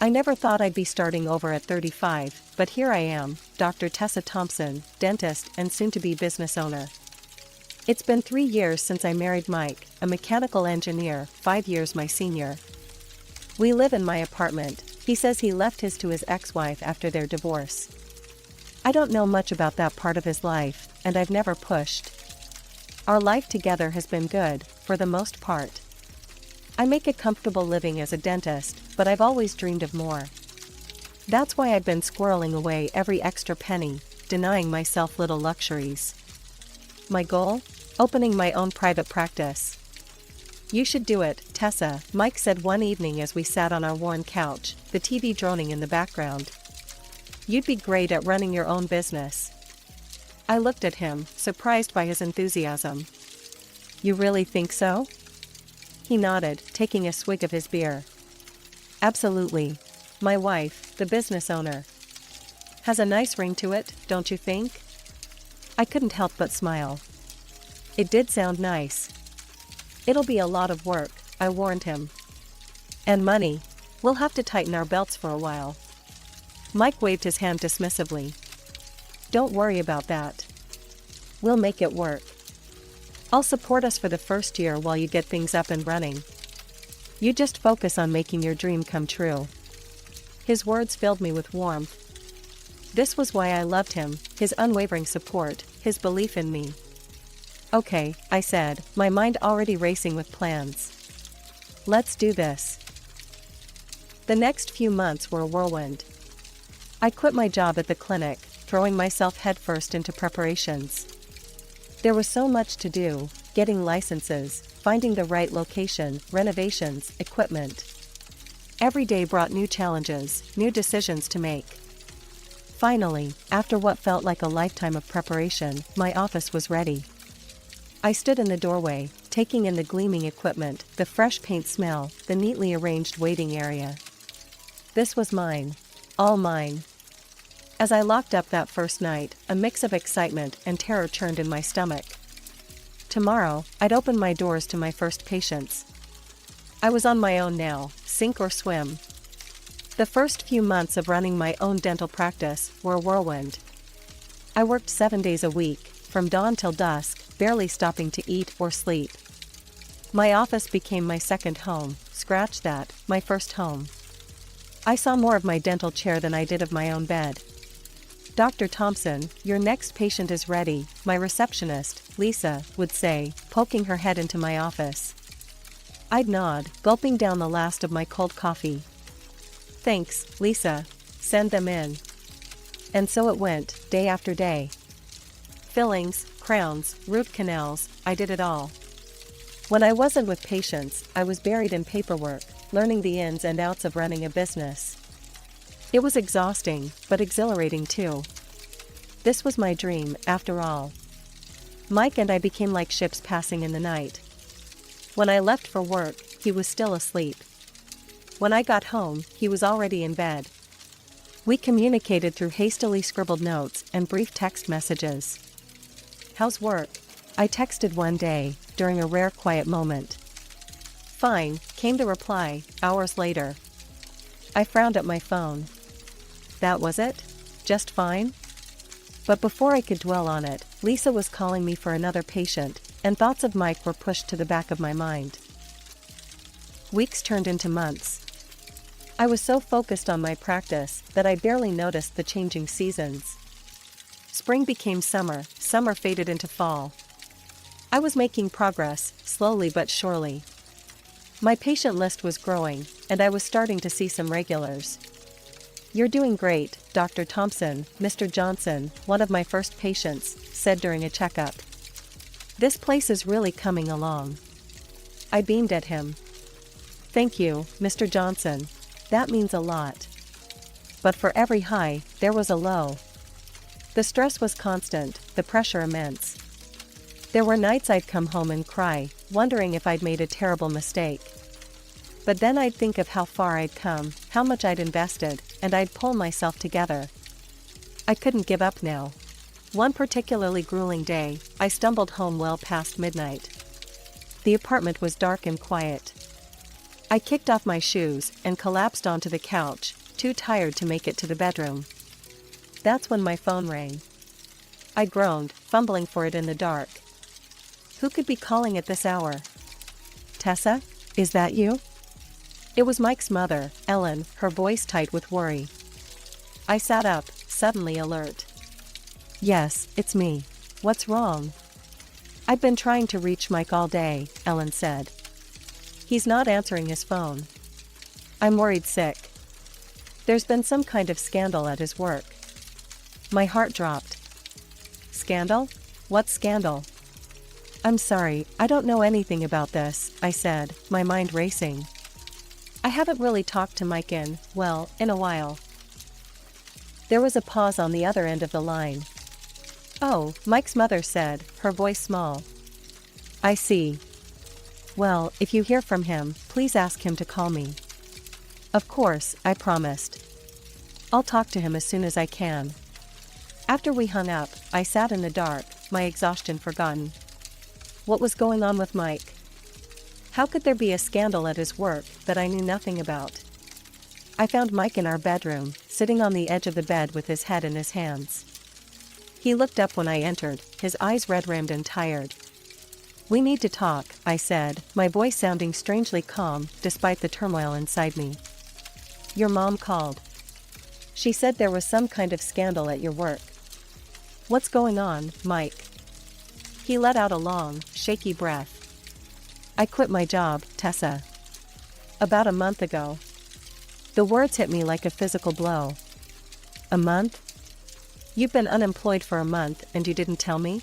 I never thought I'd be starting over at 35, but here I am, Dr. Tessa Thompson, dentist and soon-to-be business owner. It's been 3 years since I married Mike, a mechanical engineer, 5 years my senior. We live in my apartment. He says he left his to his ex-wife after their divorce. I don't know much about that part of his life, and I've never pushed. Our life together has been good, for the most part. I make a comfortable living as a dentist, but I've always dreamed of more. That's why I've been squirreling away every extra penny, denying myself little luxuries. My goal? Opening my own private practice. You should do it, Tessa, Mike said one evening as we sat on our worn couch, the TV droning in the background. You'd be great at running your own business. I looked at him, surprised by his enthusiasm. You really think so? He nodded, taking a swig of his beer. Absolutely. My wife, the business owner. Has a nice ring to it, don't you think? I couldn't help but smile. It did sound nice. It'll be a lot of work, I warned him. And money. We'll have to tighten our belts for a while. Mike waved his hand dismissively. Don't worry about that. We'll make it work. I'll support us for the first year while you get things up and running. You just focus on making your dream come true. His words filled me with warmth. This was why I loved him, his unwavering support, his belief in me. Okay, I said, my mind already racing with plans. Let's do this. The next few months were a whirlwind. I quit my job at the clinic, throwing myself headfirst into preparations. There was so much to do, getting licenses, finding the right location, renovations, equipment. Every day brought new challenges, new decisions to make. Finally, after what felt like a lifetime of preparation, my office was ready. I stood in the doorway, taking in the gleaming equipment, the fresh paint smell, the neatly arranged waiting area. This was mine. All mine. As I locked up that first night, a mix of excitement and terror churned in my stomach. Tomorrow, I'd open my doors to my first patients. I was on my own now, sink or swim. The first few months of running my own dental practice were a whirlwind. I worked 7 days a week, from dawn till dusk, barely stopping to eat or sleep. My office became my second home, scratch that, my first home. I saw more of my dental chair than I did of my own bed. Dr. Thompson, your next patient is ready, my receptionist, Lisa, would say, poking her head into my office. I'd nod, gulping down the last of my cold coffee. Thanks, Lisa. Send them in. And so it went, day after day. Fillings, crowns, root canals, I did it all. When I wasn't with patients, I was buried in paperwork, learning the ins and outs of running a business. It was exhausting, but exhilarating too. This was my dream, after all. Mike and I became like ships passing in the night. When I left for work, he was still asleep. When I got home, he was already in bed. We communicated through hastily scribbled notes and brief text messages. How's work? I texted one day, during a rare quiet moment. Fine, came the reply, hours later. I frowned at my phone. That was it? Just fine? But before I could dwell on it, Lisa was calling me for another patient, and thoughts of Mike were pushed to the back of my mind. Weeks turned into months. I was so focused on my practice that I barely noticed the changing seasons. Spring became summer, summer faded into fall. I was making progress, slowly but surely. My patient list was growing, and I was starting to see some regulars. You're doing great, Dr. Thompson, Mr. Johnson, one of my first patients, said during a checkup. This place is really coming along. I beamed at him. Thank you, Mr. Johnson. That means a lot. But for every high, there was a low. The stress was constant, the pressure immense. There were nights I'd come home and cry, wondering if I'd made a terrible mistake. But then I'd think of how far I'd come, how much I'd invested, and I'd pull myself together. I couldn't give up now. One particularly grueling day, I stumbled home well past midnight. The apartment was dark and quiet. I kicked off my shoes and collapsed onto the couch, too tired to make it to the bedroom. That's when my phone rang. I groaned, fumbling for it in the dark. Who could be calling at this hour? Tessa, is that you? It was Mike's mother, Ellen, her voice tight with worry. I sat up, suddenly alert. Yes, it's me. What's wrong? I've been trying to reach Mike all day, Ellen said. He's not answering his phone. I'm worried sick. There's been some kind of scandal at his work. My heart dropped. Scandal? What scandal? I'm sorry, I don't know anything about this, I said, my mind racing. I haven't really talked to Mike in a while. There was a pause on the other end of the line. Oh, Mike's mother said, her voice small. I see. Well, if you hear from him, please ask him to call me. Of course, I promised. I'll talk to him as soon as I can. After we hung up, I sat in the dark, my exhaustion forgotten. What was going on with Mike? How could there be a scandal at his work that I knew nothing about? I found Mike in our bedroom, sitting on the edge of the bed with his head in his hands. He looked up when I entered, his eyes red-rimmed and tired. We need to talk, I said, my voice sounding strangely calm, despite the turmoil inside me. Your mom called. She said there was some kind of scandal at your work. What's going on, Mike? He let out a long, shaky breath. I quit my job, Tessa. About a month ago. The words hit me like a physical blow. A month? You've been unemployed for a month and you didn't tell me?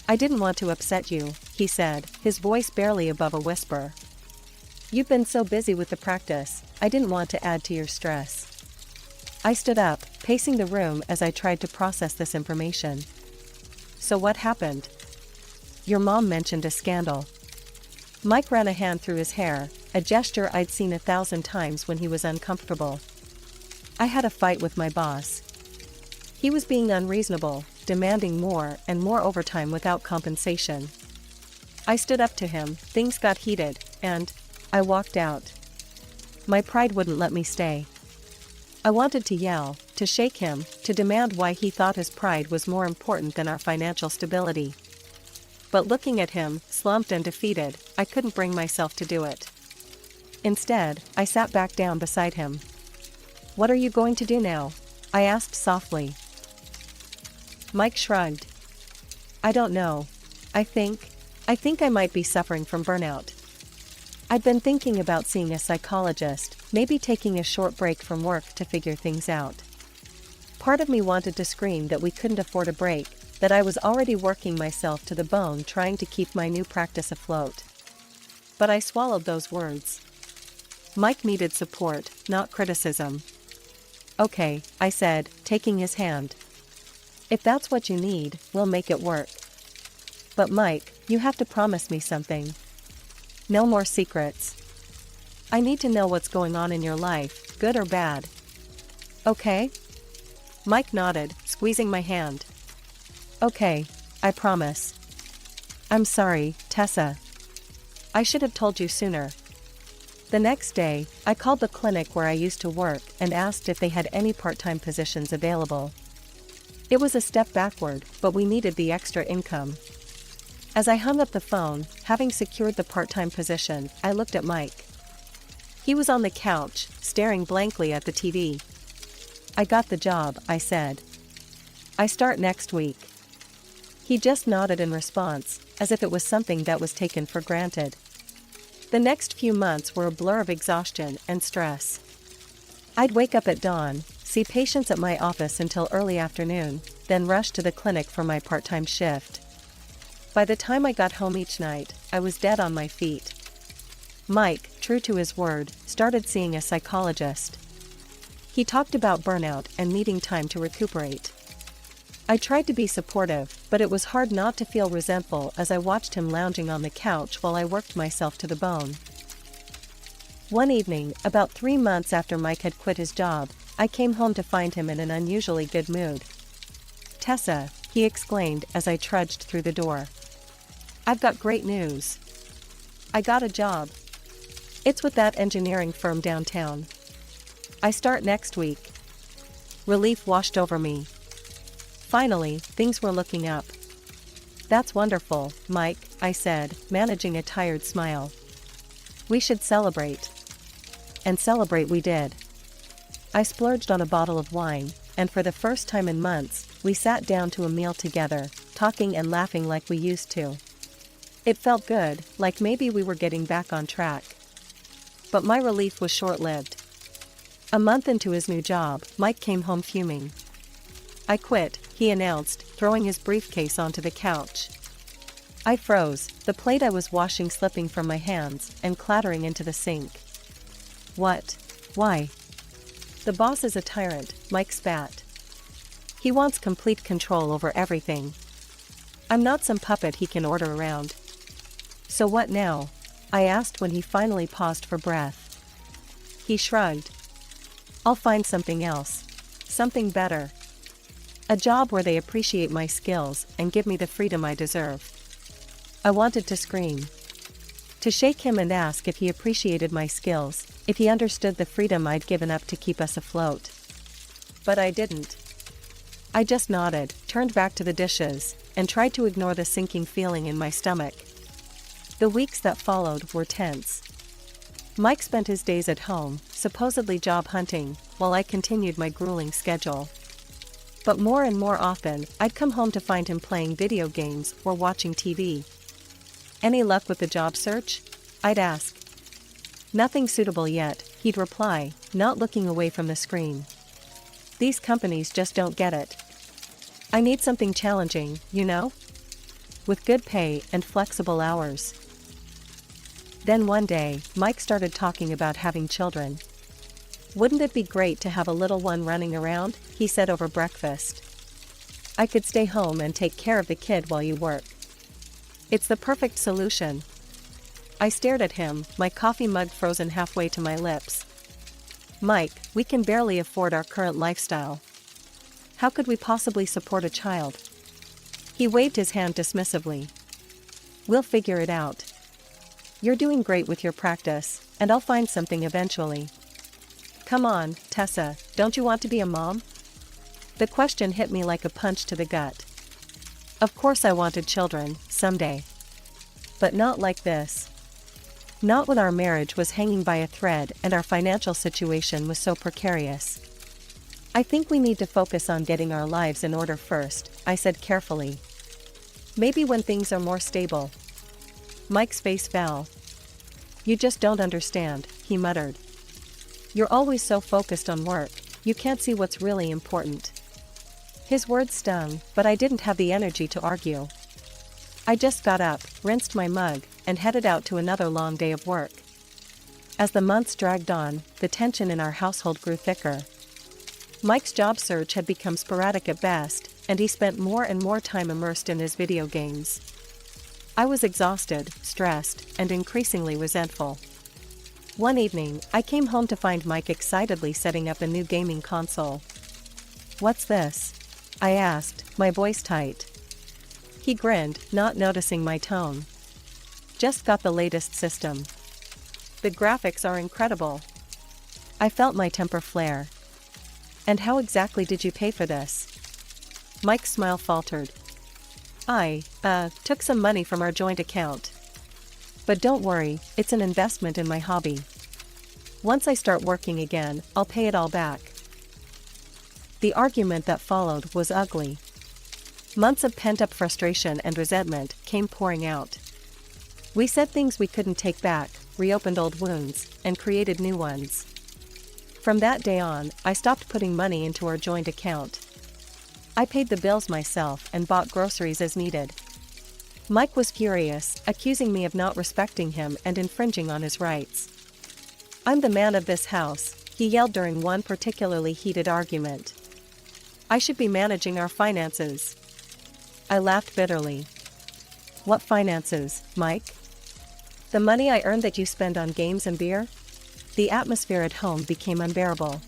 I didn't want to upset you, he said, his voice barely above a whisper. You've been so busy with the practice, I didn't want to add to your stress. I stood up, pacing the room as I tried to process this information. So what happened? Your mom mentioned a scandal. Mike ran a hand through his hair, a gesture I'd seen 1,000 times when he was uncomfortable. I had a fight with my boss. He was being unreasonable, demanding more and more overtime without compensation. I stood up to him, things got heated, and I walked out. My pride wouldn't let me stay. I wanted to yell, to shake him, to demand why he thought his pride was more important than our financial stability. But looking at him, slumped and defeated, I couldn't bring myself to do it. Instead, I sat back down beside him. What are you going to do now? I asked softly. Mike shrugged. I don't know. I think I might be suffering from burnout. I'd been thinking about seeing a psychologist, maybe taking a short break from work to figure things out. Part of me wanted to scream that we couldn't afford a break, that I was already working myself to the bone trying to keep my new practice afloat. But I swallowed those words. Mike needed support, not criticism. Okay, I said, taking his hand. If that's what you need, we'll make it work. But Mike, you have to promise me something. No more secrets. I need to know what's going on in your life, good or bad. Okay? Mike nodded, squeezing my hand. Okay, I promise. I'm sorry, Tessa. I should have told you sooner. The next day, I called the clinic where I used to work and asked if they had any part-time positions available. It was a step backward, but we needed the extra income. As I hung up the phone, having secured the part-time position, I looked at Mike. He was on the couch, staring blankly at the TV. I got the job, I said. I start next week. He just nodded in response, as if it was something that was taken for granted. The next few months were a blur of exhaustion and stress. I'd wake up at dawn, see patients at my office until early afternoon, then rush to the clinic for my part-time shift. By the time I got home each night, I was dead on my feet. Mike, true to his word, started seeing a psychologist. He talked about burnout and needing time to recuperate. I tried to be supportive, but it was hard not to feel resentful as I watched him lounging on the couch while I worked myself to the bone. One evening, about 3 months after Mike had quit his job, I came home to find him in an unusually good mood. Tessa, he exclaimed as I trudged through the door. I've got great news. I got a job. It's with that engineering firm downtown. I start next week. Relief washed over me. Finally, things were looking up. That's wonderful, Mike, I said, managing a tired smile. We should celebrate. And celebrate we did. I splurged on a bottle of wine, and for the first time in months, we sat down to a meal together, talking and laughing like we used to. It felt good, like maybe we were getting back on track. But my relief was short-lived. A month into his new job, Mike came home fuming. I quit, he announced, throwing his briefcase onto the couch. I froze, the plate I was washing slipping from my hands and clattering into the sink. What? Why? The boss is a tyrant, Mike spat. He wants complete control over everything. I'm not some puppet he can order around. So what now? I asked when he finally paused for breath. He shrugged. I'll find something else. Something better. A job where they appreciate my skills and give me the freedom I deserve. I wanted to scream. To shake him and ask if he appreciated my skills, if he understood the freedom I'd given up to keep us afloat. But I didn't. I just nodded, turned back to the dishes, and tried to ignore the sinking feeling in my stomach. The weeks that followed were tense. Mike spent his days at home, supposedly job hunting, while I continued my grueling schedule. But more and more often, I'd come home to find him playing video games or watching TV. Any luck with the job search? I'd ask. Nothing suitable yet, he'd reply, not looking away from the screen. These companies just don't get it. I need something challenging, you know? With good pay and flexible hours. Then one day, Mike started talking about having children. Wouldn't it be great to have a little one running around, he said over breakfast. I could stay home and take care of the kid while you work. It's the perfect solution. I stared at him, my coffee mug frozen halfway to my lips. Mike, we can barely afford our current lifestyle. How could we possibly support a child? He waved his hand dismissively. We'll figure it out. You're doing great with your practice, and I'll find something eventually. Come on, Tessa, don't you want to be a mom? The question hit me like a punch to the gut. Of course I wanted children, someday. But not like this. Not when our marriage was hanging by a thread and our financial situation was so precarious. I think we need to focus on getting our lives in order first, I said carefully. Maybe when things are more stable. Mike's face fell. You just don't understand, he muttered. You're always so focused on work, you can't see what's really important. His words stung, but I didn't have the energy to argue. I just got up, rinsed my mug, and headed out to another long day of work. As the months dragged on, the tension in our household grew thicker. Mike's job search had become sporadic at best, and he spent more and more time immersed in his video games. I was exhausted, stressed, and increasingly resentful. One evening, I came home to find Mike excitedly setting up a new gaming console. What's this? I asked, my voice tight. He grinned, not noticing my tone. Just got the latest system. The graphics are incredible. I felt my temper flare. And how exactly did you pay for this? Mike's smile faltered. I took some money from our joint account. But don't worry, it's an investment in my hobby. Once I start working again, I'll pay it all back. The argument that followed was ugly. Months of pent-up frustration and resentment came pouring out. We said things we couldn't take back, reopened old wounds, and created new ones. From that day on, I stopped putting money into our joint account. I paid the bills myself and bought groceries as needed. Mike was furious, accusing me of not respecting him and infringing on his rights. I'm the man of this house, he yelled during one particularly heated argument. I should be managing our finances. I laughed bitterly. What finances, Mike? The money I earned that you spend on games and beer? The atmosphere at home became unbearable.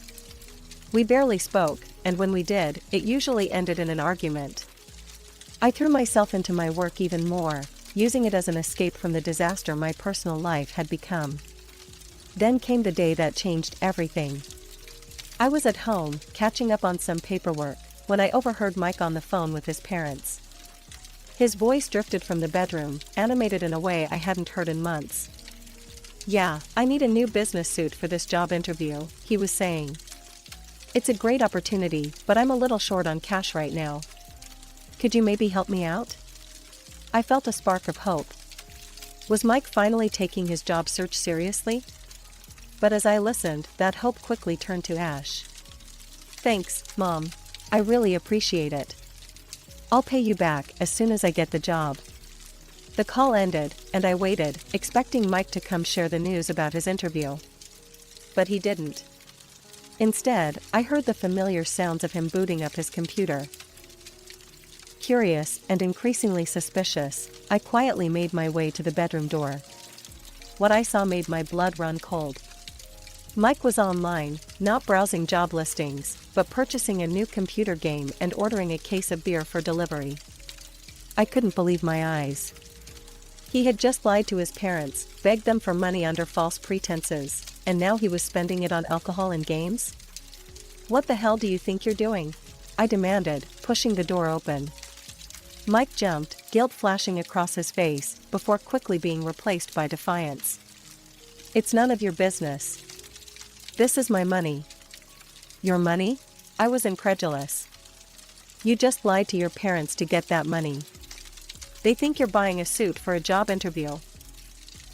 We barely spoke, and when we did, it usually ended in an argument. I threw myself into my work even more, using it as an escape from the disaster my personal life had become. Then came the day that changed everything. I was at home, catching up on some paperwork, when I overheard Mike on the phone with his parents. His voice drifted from the bedroom, animated in a way I hadn't heard in months. "Yeah, I need a new business suit for this job interview," he was saying. "It's a great opportunity, but I'm a little short on cash right now. Could you maybe help me out?" I felt a spark of hope. Was Mike finally taking his job search seriously? But as I listened, that hope quickly turned to ash. "Thanks, Mom. I really appreciate it. I'll pay you back as soon as I get the job." The call ended, and I waited, expecting Mike to come share the news about his interview. But he didn't. Instead, I heard the familiar sounds of him booting up his computer. Curious and increasingly suspicious, I quietly made my way to the bedroom door. What I saw made my blood run cold. Mike was online, not browsing job listings, but purchasing a new computer game and ordering a case of beer for delivery. I couldn't believe my eyes. He had just lied to his parents, begged them for money under false pretenses, and now he was spending it on alcohol and games? "What the hell do you think you're doing?" I demanded, pushing the door open. Mike jumped, guilt flashing across his face, before quickly being replaced by defiance. "It's none of your business. This is my money." "Your money?" I was incredulous. "You just lied to your parents to get that money. They think you're buying a suit for a job interview."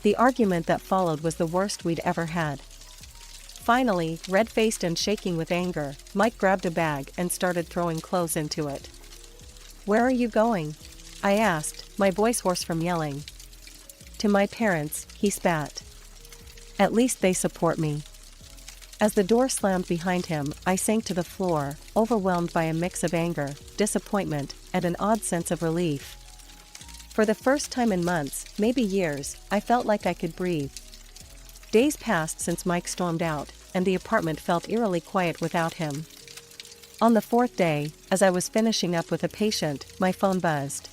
The argument that followed was the worst we'd ever had. Finally, red-faced and shaking with anger, Mike grabbed a bag and started throwing clothes into it. "Where are you going?" I asked, my voice hoarse from yelling. "To my parents," he spat. "At least they support me." As the door slammed behind him, I sank to the floor, overwhelmed by a mix of anger, disappointment, and an odd sense of relief. For the first time in months, maybe years, I felt like I could breathe. Days passed since Mike stormed out, and the apartment felt eerily quiet without him. On the fourth day, as I was finishing up with a patient, my phone buzzed.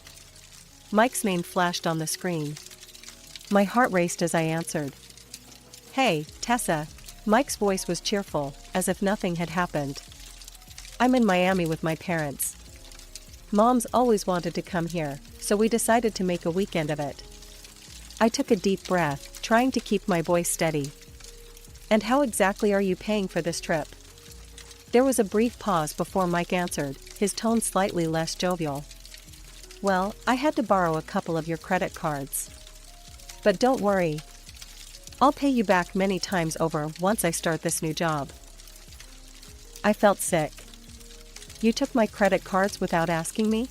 Mike's name flashed on the screen. My heart raced as I answered. "Hey, Tessa." Mike's voice was cheerful, as if nothing had happened. "I'm in Miami with my parents. Mom's always wanted to come here, so we decided to make a weekend of it." I took a deep breath, trying to keep my voice steady. "And how exactly are you paying for this trip?" There was a brief pause before Mike answered, his tone slightly less jovial. "Well, I had to borrow a couple of your credit cards. But don't worry. I'll pay you back many times over once I start this new job." I felt sick. "You took my credit cards without asking me?"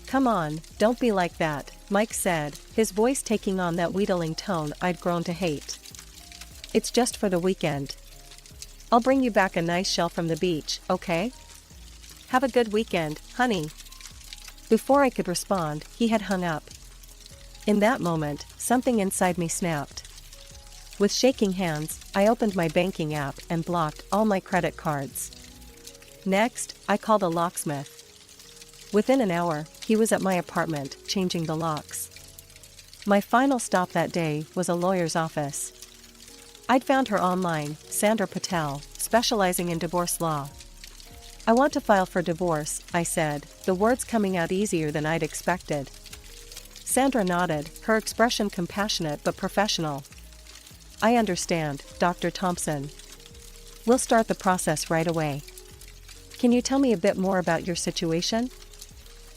"Come on, don't be like that," Mike said, his voice taking on that wheedling tone I'd grown to hate. "It's just for the weekend. I'll bring you back a nice shell from the beach, okay? Have a good weekend, honey." Before I could respond, he had hung up. In that moment, something inside me snapped. With shaking hands, I opened my banking app and blocked all my credit cards. Next, I called a locksmith. Within an hour, he was at my apartment, changing the locks. My final stop that day was a lawyer's office. I'd found her online, Sandra Patel, specializing in divorce law. "I want to file for divorce," I said, the words coming out easier than I'd expected. Sandra nodded, her expression compassionate but professional. "I understand, Dr. Thompson. We'll start the process right away. Can you tell me a bit more about your situation?"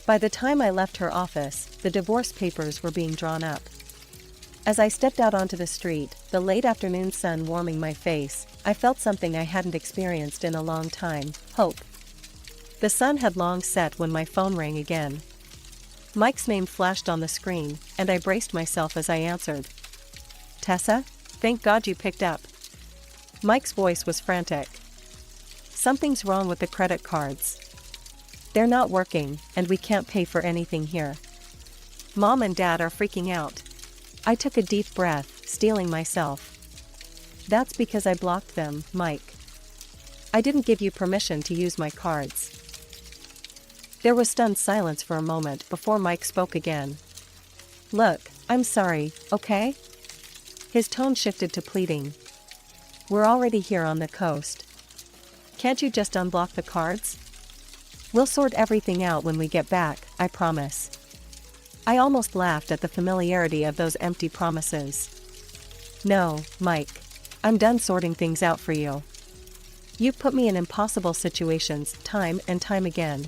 By the time I left her office, the divorce papers were being drawn up. As I stepped out onto the street, the late afternoon sun warming my face, I felt something I hadn't experienced in a long time: hope. The sun had long set when my phone rang again. Mike's name flashed on the screen, and I braced myself as I answered. "Tessa? Thank God you picked up." Mike's voice was frantic. "Something's wrong with the credit cards. They're not working, and we can't pay for anything here. Mom and Dad are freaking out." I took a deep breath, steeling myself. "That's because I blocked them, Mike. I didn't give you permission to use my cards." There was stunned silence for a moment before Mike spoke again. "Look, I'm sorry, okay?" His tone shifted to pleading. We're already here on the coast. Can't you just unblock the cards? We'll sort everything out when we get back, I promise. I almost laughed at the familiarity of those empty promises. No, Mike. I'm done sorting things out for you. You've put me in impossible situations time and time again.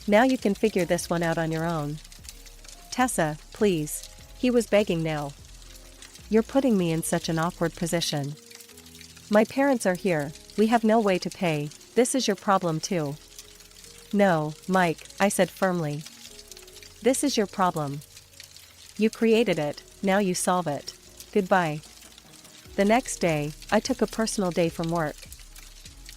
Now you can figure this one out on your own. Tessa, please. He was begging now. You're putting me in such an awkward position. My parents are here, we have no way to pay, this is your problem too. No, Mike, I said firmly. This is your problem. You created it, now you solve it. Goodbye. The next day, I took a personal day from work.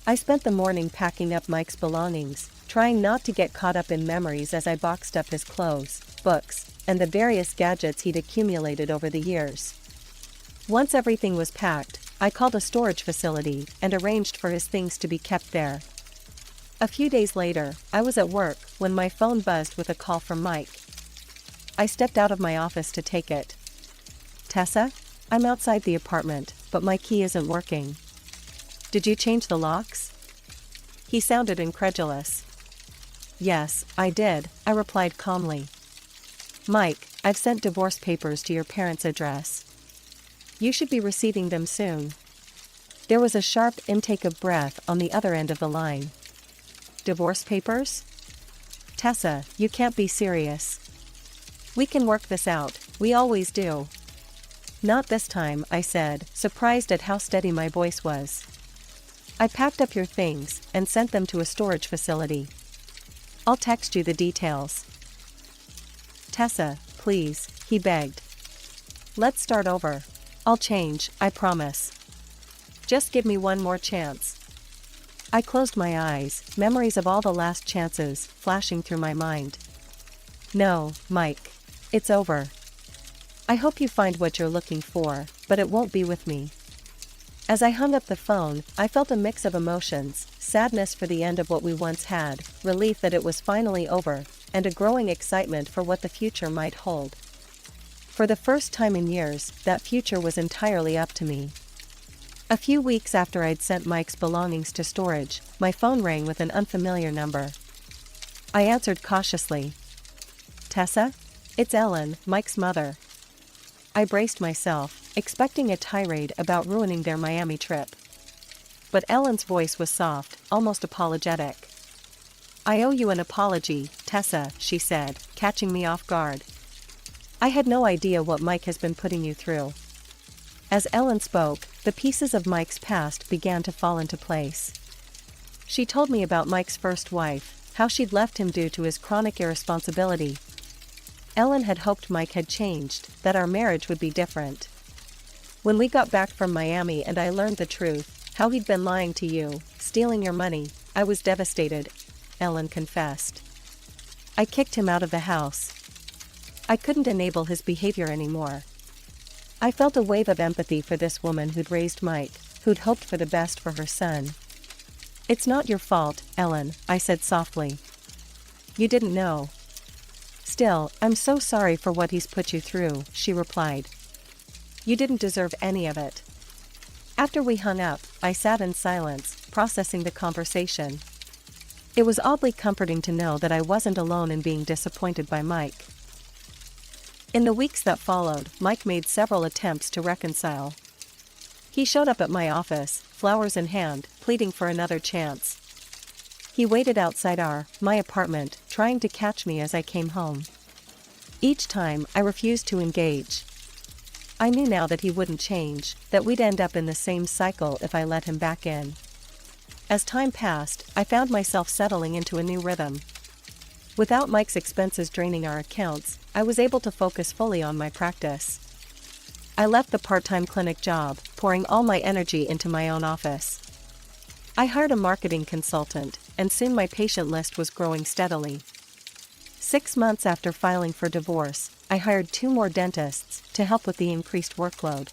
I spent the morning packing up Mike's belongings, trying not to get caught up in memories as I boxed up his clothes, books, and the various gadgets he'd accumulated over the years. Once everything was packed, I called a storage facility and arranged for his things to be kept there. A few days later, I was at work when my phone buzzed with a call from Mike. I stepped out of my office to take it. Tessa? I'm outside the apartment, but my key isn't working. Did you change the locks? He sounded incredulous. Yes, I did, I replied calmly. Mike, I've sent divorce papers to your parents' address. You should be receiving them soon. There was a sharp intake of breath on the other end of the line. Divorce papers? Tessa, you can't be serious. We can work this out, we always do. Not this time, I said, surprised at how steady my voice was. I packed up your things and sent them to a storage facility. I'll text you the details. Tessa, please, he begged. Let's start over. I'll change, I promise. Just give me one more chance. I closed my eyes, memories of all the last chances flashing through my mind. No, Mike. It's over. I hope you find what you're looking for, but it won't be with me. As I hung up the phone, I felt a mix of emotions, sadness for the end of what we once had, relief that it was finally over, and a growing excitement for what the future might hold. For the first time in years, that future was entirely up to me. A few weeks after I'd sent Mike's belongings to storage, my phone rang with an unfamiliar number. I answered cautiously. Tessa? It's Ellen, Mike's mother. I braced myself, expecting a tirade about ruining their Miami trip. But Ellen's voice was soft, almost apologetic. I owe you an apology, Tessa, she said, catching me off guard. I had no idea what Mike has been putting you through. As Ellen spoke, the pieces of Mike's past began to fall into place. She told me about Mike's first wife, how she'd left him due to his chronic irresponsibility. Ellen had hoped Mike had changed, that our marriage would be different. When we got back from Miami and I learned the truth, how he'd been lying to you, stealing your money, I was devastated, Ellen confessed. I kicked him out of the house. I couldn't enable his behavior anymore. I felt a wave of empathy for this woman who'd raised Mike, who'd hoped for the best for her son. It's not your fault, Ellen, I said softly. You didn't know. Still, I'm so sorry for what he's put you through, she replied. You didn't deserve any of it. After we hung up, I sat in silence, processing the conversation. It was oddly comforting to know that I wasn't alone in being disappointed by Mike. In the weeks that followed, Mike made several attempts to reconcile. He showed up at my office, flowers in hand, pleading for another chance. He waited outside my apartment, trying to catch me as I came home. Each time, I refused to engage. I knew now that he wouldn't change, that we'd end up in the same cycle if I let him back in. As time passed, I found myself settling into a new rhythm. Without Mike's expenses draining our accounts, I was able to focus fully on my practice. I left the part-time clinic job, pouring all my energy into my own office. I hired a marketing consultant, and soon my patient list was growing steadily. 6 months after filing for divorce, I hired 2 more dentists to help with the increased workload.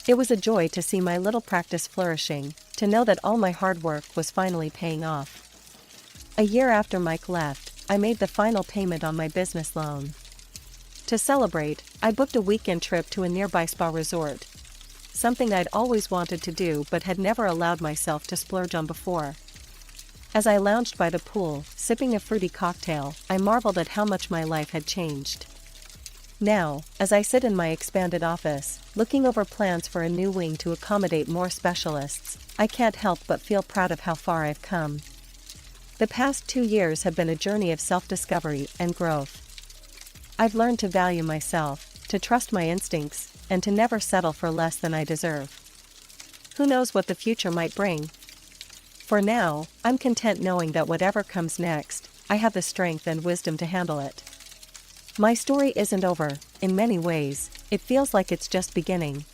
It was a joy to see my little practice flourishing, to know that all my hard work was finally paying off. A year after Mike left, I made the final payment on my business loan. To celebrate, I booked a weekend trip to a nearby spa resort. something I'd always wanted to do but had never allowed myself to splurge on before. As I lounged by the pool, sipping a fruity cocktail, I marveled at how much my life had changed. Now, as I sit in my expanded office, looking over plans for a new wing to accommodate more specialists, I can't help but feel proud of how far I've come. The past 2 years have been a journey of self-discovery and growth. I've learned to value myself, to trust my instincts, and to never settle for less than I deserve. Who knows what the future might bring? For now, I'm content knowing that whatever comes next, I have the strength and wisdom to handle it. My story isn't over. In many ways, it feels like it's just beginning,